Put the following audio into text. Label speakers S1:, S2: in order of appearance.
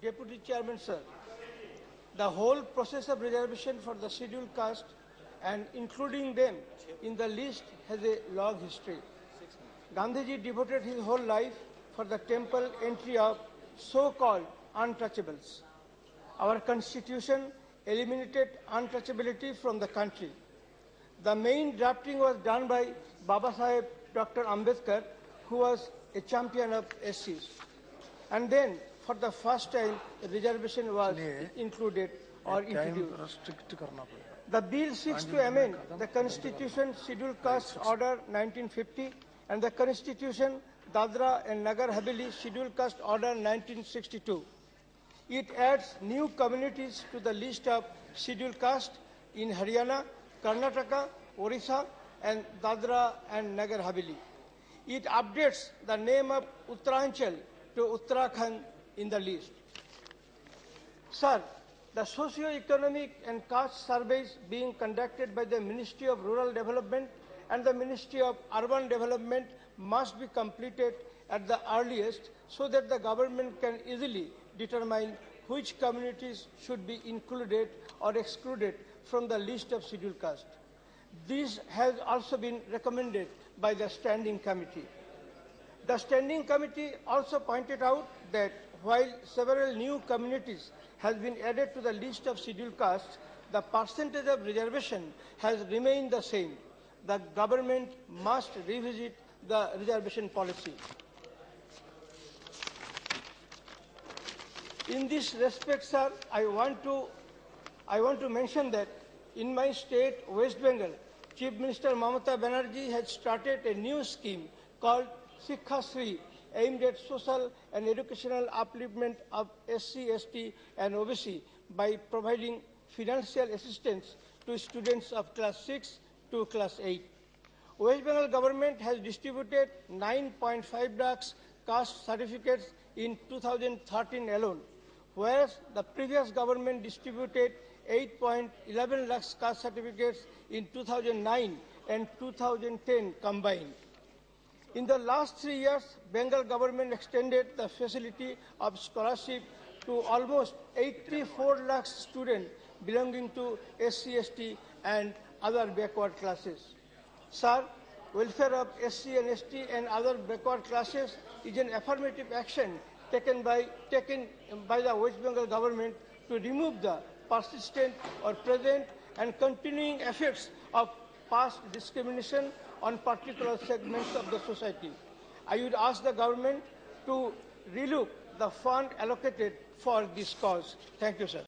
S1: Deputy Chairman, sir, the whole process of reservation for the scheduled caste and including them in the list has a long history. Gandhiji devoted his whole life for the temple entry of so-called untouchables. Our constitution eliminated untouchability from the country. The main drafting was done by Baba Saheb Dr. Ambedkar, who was a champion of SCs. And then, for the first time, the reservation was included or introduced. The bill seeks to amend the Constitution Scheduled Caste Order 1950 and the Constitution Dadra and Nagar Haveli Scheduled Caste Order 1962. It adds new communities to the list of scheduled caste in Haryana, Karnataka, Orissa, and Dadra and Nagar Haveli. It updates the name of Uttaranchal to Uttarakhand in the list. Sir, the socio-economic and caste surveys being conducted by the Ministry of Rural Development and the Ministry of Urban Development must be completed at the earliest so that the government can easily determine which communities should be included or excluded from the list of scheduled caste. This has also been recommended by the Standing Committee. The Standing Committee also pointed out that while several new communities has been added to the list of scheduled castes, the percentage of reservation has remained the same. The government must revisit the reservation policy. In this respect, sir, I want to mention that in my state, West Bengal, Chief Minister Mamata Banerjee has started a new scheme called Shiksha Shri, aimed at social and educational upliftment of SC, ST and OBC by providing financial assistance to students of class 6 to class 8. West Bengal government has distributed 9.5 lakhs caste certificates in 2013 alone, whereas the previous government distributed 8.11 lakhs caste certificates in 2009 and 2010 combined. In the last 3 years, Bengal government extended the facility of scholarship to almost 84 lakhs students belonging to SC, ST and other backward classes. Sir, welfare of SC and ST and other backward classes is an affirmative action taken by the West Bengal government to remove the persistent or present and continuing effects of past discrimination on particular segments of the society. I would ask the government to relook the fund allocated for this cause. Thank you, sir.